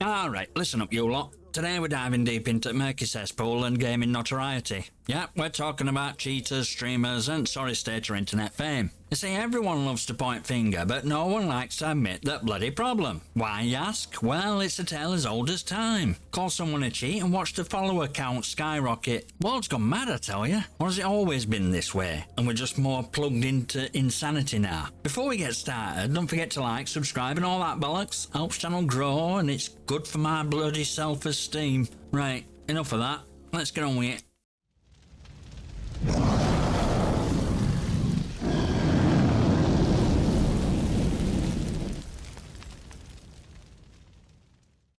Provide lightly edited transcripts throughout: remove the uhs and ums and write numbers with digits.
Alright, listen up you lot. Today we're diving deep into murky cesspool and gaming notoriety. Yep, we're talking about cheaters, streamers and sorry state or internet fame. You see, everyone loves to point finger, but no one likes to admit that bloody problem. Why, you ask? Well, it's a tale as old as time. Call someone a cheat and watch the follower count skyrocket. World's gone mad, I tell you. Or has it always been this way? And we're just more plugged into insanity now. Before we get started, don't forget to like, subscribe and all that bollocks. Helps channel grow and it's good for my bloody self-esteem. Right, enough of that. Let's get on with it.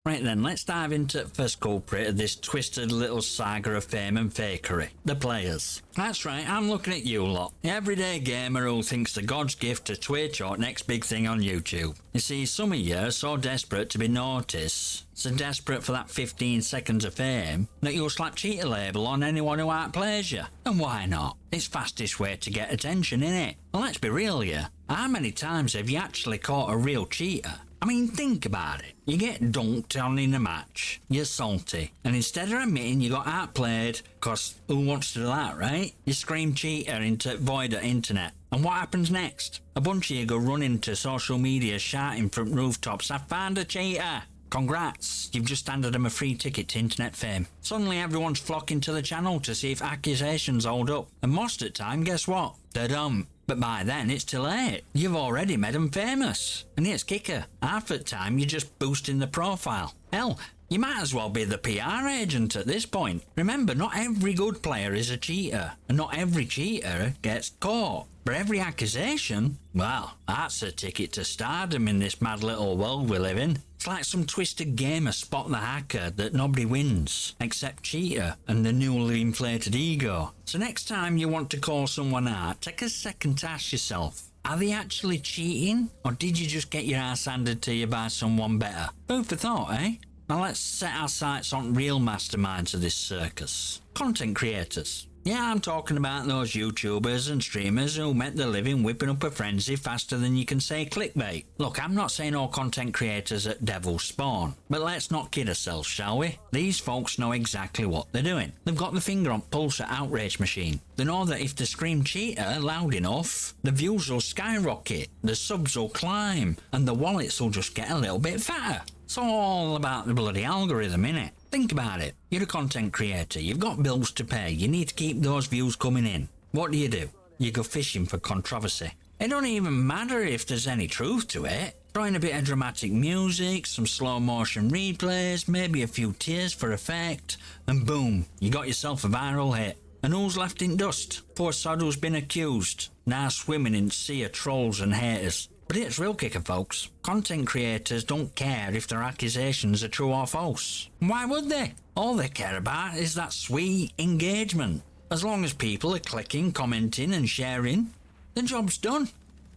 Right then, let's dive into the first culprit of this twisted little saga of fame and fakery. The players. That's right, I'm looking at you lot. The everyday gamer who thinks the God's gift to Twitch or next big thing on YouTube. You see, some of you are so desperate to be noticed, so desperate for that 15 seconds of fame, that you'll slap cheater label on anyone who outplays you. And why not? It's fastest way to get attention, innit? Well, let's be real here. How many times have you actually caught a real cheater? I mean, think about it. You get dunked on in a match, you're salty, and instead of admitting you got outplayed, cause who wants to do that, right? You scream cheater into void of internet. And what happens next? A bunch of you go running to social media shouting from rooftops, I found a cheater! Congrats, you've just handed them a free ticket to internet fame. Suddenly everyone's flocking to the channel to see if accusations hold up. And most of the time, guess what? They don't. But by then it's too late. You've already made them famous. And here's kicker. Half the time you're just boosting the profile. Hell, you might as well be the PR agent at this point. Remember, not every good player is a cheater. And not every cheater gets caught. But every accusation, well, that's a ticket to stardom in this mad little world we live in. It's like some twisted gamer Spot the Hacker that nobody wins, except cheater and the newly inflated ego. So next time you want to call someone out, take a second to ask yourself, are they actually cheating? Or did you just get your ass handed to you by someone better? Food for thought, eh? Now let's set our sights on real masterminds of this circus. Content creators. Yeah, I'm talking about those YouTubers and streamers who make their living whipping up a frenzy faster than you can say clickbait. Look, I'm not saying all content creators are devil spawn, but let's not kid ourselves, shall we? These folks know exactly what they're doing. They've got the finger on pulse at outrage machine. They know that if they scream cheater loud enough, the views will skyrocket, the subs will climb, and the wallets will just get a little bit fatter. It's all about the bloody algorithm, innit? Think about it. You're a content creator, you've got bills to pay, you need to keep those views coming in. What do? You go fishing for controversy. It don't even matter if there's any truth to it. Throw in a bit of dramatic music, some slow motion replays, maybe a few tears for effect, and boom, you got yourself a viral hit. And who's left in dust? Poor sod who's been accused, now swimming in sea of trolls and haters. But it's real kicker, folks. Content creators don't care if their accusations are true or false. Why would they? All they care about is that sweet engagement. As long as people are clicking, commenting and sharing, the job's done.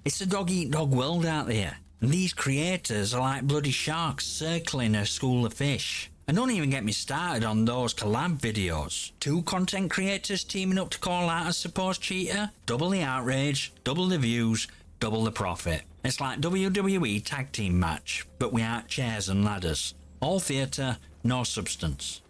It's a dog-eat-dog world out there. And these creators are like bloody sharks circling a school of fish. And don't even get me started on those collab videos. Two content creators teaming up to call out a supposed cheater, double the outrage, double the views, double the profit. It's like WWE tag team match, but without chairs and ladders. All theatre, no substance.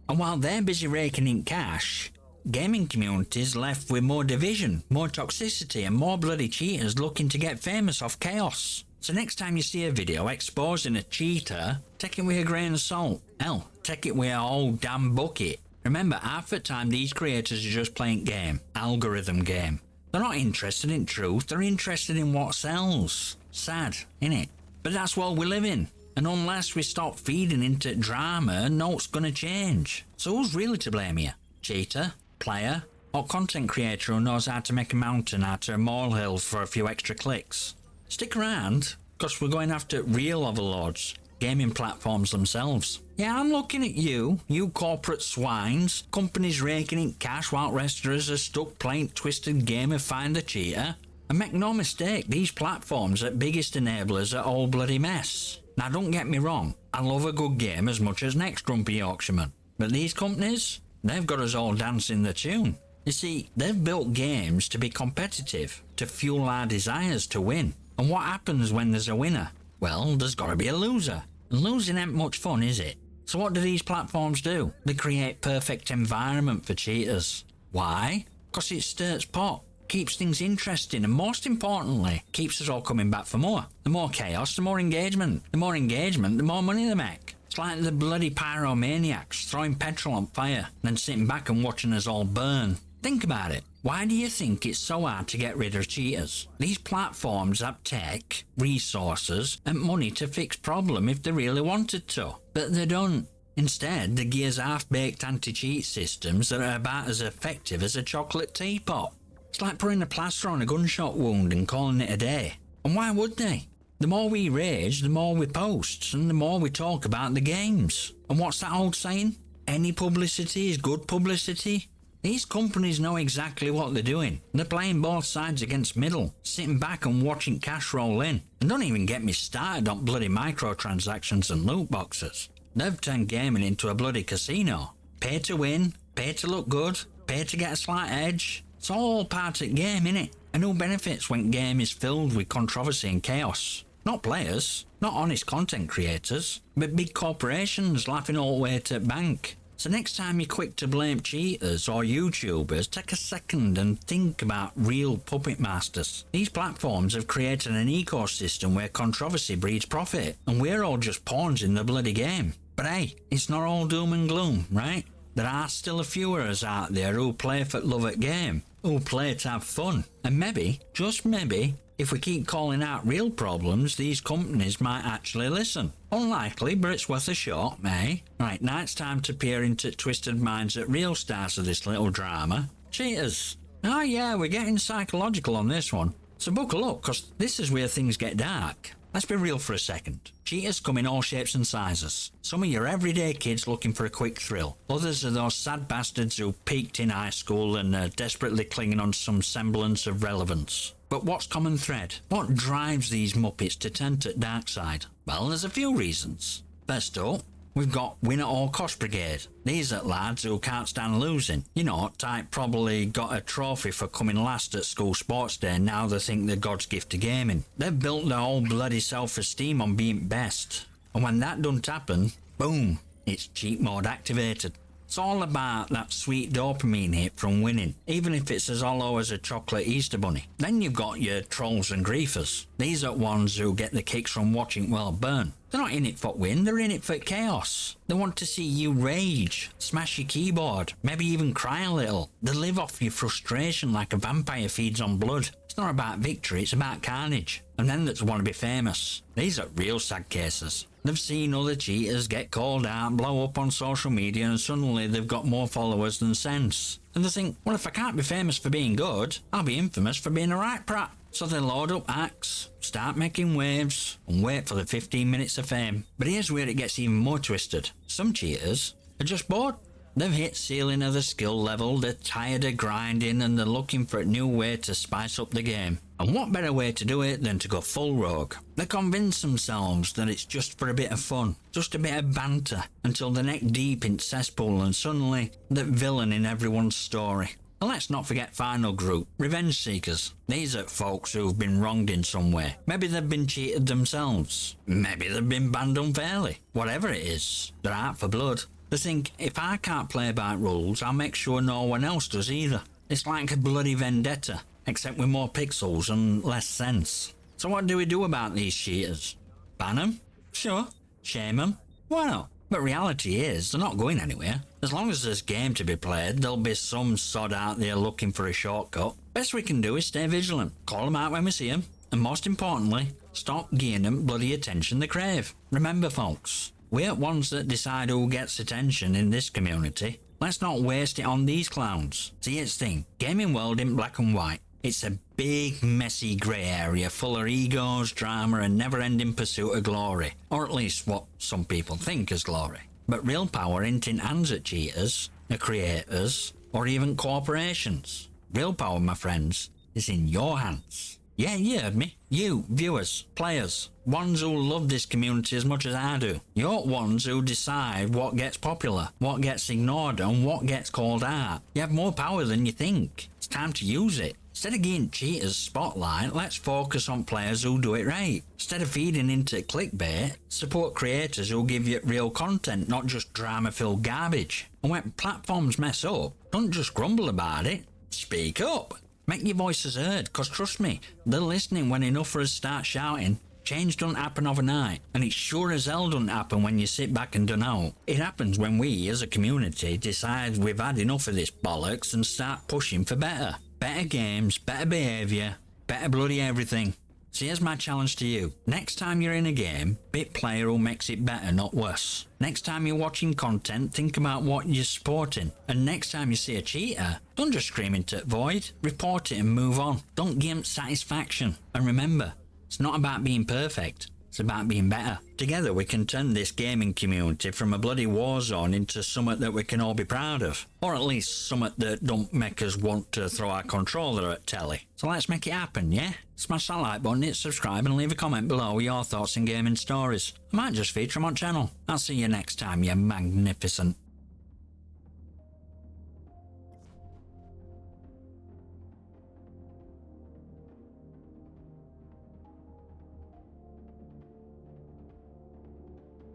And while they're busy raking in cash, gaming community's left with more division, more toxicity and more bloody cheaters looking to get famous off chaos. So next time you see a video exposing a cheater, take it with a grain of salt. Hell, take it with a whole damn bucket. Remember, half the time these creators are just playing game, algorithm game. They're not interested in truth, they're interested in what sells. Sad, innit? But that's what we live in. And unless we stop feeding into drama, no's gonna change. So who's really to blame here? Cheater? Player? Or content creator who knows how to make a mountain out of a molehill for a few extra clicks? Stick around, cause we're going after real overlords. Gaming platforms themselves. Yeah, I'm looking at you corporate swines, companies raking in cash while restaurants are stuck playing twisted game of find the cheater. And make no mistake, these platforms are biggest enablers at all bloody mess. Now don't get me wrong, I love a good game as much as next grumpy Yorkshireman. But these companies, they've got us all dancing the tune. You see, they've built games to be competitive, to fuel our desires to win. And what happens when there's a winner? Well, there's gotta be a loser. And losing ain't much fun, is it? So what do these platforms do? They create perfect environment for cheaters. Why? Because it stirs pot, keeps things interesting, and most importantly, keeps us all coming back for more. The more chaos, the more engagement. The more engagement, the more money they make. It's like the bloody pyromaniacs throwing petrol on fire, then sitting back and watching us all burn. Think about it. Why do you think it's so hard to get rid of cheaters? These platforms have tech, resources, and money to fix problem if they really wanted to. But they don't. Instead, they gears half-baked anti-cheat systems that are about as effective as a chocolate teapot. It's like putting a plaster on a gunshot wound and calling it a day. And why would they? The more we rage, the more we post, and the more we talk about the games. And what's that old saying? Any publicity is good publicity. These companies know exactly what they're doing. They're playing both sides against middle, sitting back and watching cash roll in. And don't even get me started on bloody microtransactions and loot boxes. They've turned gaming into a bloody casino. Pay to win, pay to look good, pay to get a slight edge. It's all part of the game, innit? And who benefits when game is filled with controversy and chaos? Not players, not honest content creators, but big corporations laughing all the way to the bank. So next time you're quick to blame cheaters or YouTubers, take a second and think about real puppet masters. These platforms have created an ecosystem where controversy breeds profit, and we're all just pawns in the bloody game. But hey, it's not all doom and gloom, right? There are still a few of us out there who play for love at game, who play to have fun. And maybe, just maybe, if we keep calling out real problems, these companies might actually listen. Unlikely, but it's worth a shot, eh? Right, now it's time to peer into twisted minds at real stars of this little drama. Cheaters. Oh yeah, we're getting psychological on this one. So buckle up, because this is where things get dark. Let's be real for a second. Cheaters come in all shapes and sizes. Some are your everyday kids looking for a quick thrill. Others are those sad bastards who peaked in high school and are desperately clinging on to some semblance of relevance. But what's common thread? What drives these muppets to turn to the dark side? Well, there's a few reasons. First up, we've got win at all cost brigade. These are lads who can't stand losing. You know, type probably got a trophy for coming last at school sports day and now they think they're God's gift to gaming. They've built their whole bloody self-esteem on being best. And when that doesn't happen, boom, it's cheat mode activated. It's all about that sweet dopamine hit from winning, even if it's as hollow as a chocolate Easter bunny. Then you've got your trolls and griefers. These are ones who get the kicks from watching world burn. They're not in it for win, they're in it for chaos. They want to see you rage, smash your keyboard, maybe even cry a little. They live off your frustration like a vampire feeds on blood. It's not about victory, it's about carnage. And then there's want to be famous. These are real sad cases. They've seen other cheaters get called out, blow up on social media, and suddenly they've got more followers than sense. And they think, well, if I can't be famous for being good, I'll be infamous for being a right prat. So they load up acts, start making waves, and wait for the 15 minutes of fame. But here's where it gets even more twisted. Some cheaters are just bored. They've hit ceiling of the skill level, they're tired of grinding, and they're looking for a new way to spice up the game. And what better way to do it than to go full rogue? They convince themselves that it's just for a bit of fun, just a bit of banter, until they're neck deep in cesspool and suddenly they're villain in everyone's story. And let's not forget final group, revenge seekers. These are folks who've been wronged in some way. Maybe they've been cheated themselves. Maybe they've been banned unfairly. Whatever it is, they're out for blood. They think, if I can't play by rules, I'll make sure no one else does either. It's like a bloody vendetta, except with more pixels and less sense. So what do we do about these cheaters? Ban them? Sure. Shame them? Why not? But reality is, they're not going anywhere. As long as there's game to be played, there'll be some sod out there looking for a shortcut. Best we can do is stay vigilant, call them out when we see them, and most importantly, stop giving them bloody attention they crave. Remember folks, we're ones that decide who gets attention in this community. Let's not waste it on these clowns. See, it's the thing, gaming world isn't black and white. It's a big, messy grey area full of egos, drama, and never-ending pursuit of glory. Or at least what some people think is glory. But real power ain't in hands at cheaters, the creators, or even corporations. Real power, my friends, is in your hands. Yeah, you heard me. You, viewers, players, ones who love this community as much as I do. You're ones who decide what gets popular, what gets ignored, and what gets called out. You have more power than you think. It's time to use it. Instead of giving cheaters spotlight, let's focus on players who do it right. Instead of feeding into clickbait, support creators who give you real content, not just drama-filled garbage. And when platforms mess up, don't just grumble about it. Speak up. Make your voices heard, cause trust me, they're listening when enough of us start shouting. Change don't happen overnight, and it sure as hell don't happen when you sit back and don't know. It happens when we, as a community, decide we've had enough of this bollocks and start pushing for better. Better games, better behaviour, better bloody everything. So here's my challenge to you. Next time you're in a game, be a player who makes it better, not worse. Next time you're watching content, think about what you're supporting. And next time you see a cheater, don't just scream into the void. Report it and move on. Don't give them satisfaction. And remember, it's not about being perfect, it's about being better. Together we can turn this gaming community from a bloody war zone into something that we can all be proud of. Or at least something that don't make us want to throw our controller at telly. So let's make it happen, yeah? Smash that like button, hit subscribe and leave a comment below with your thoughts and gaming stories. I might just feature them on channel. I'll see you next time, you magnificent.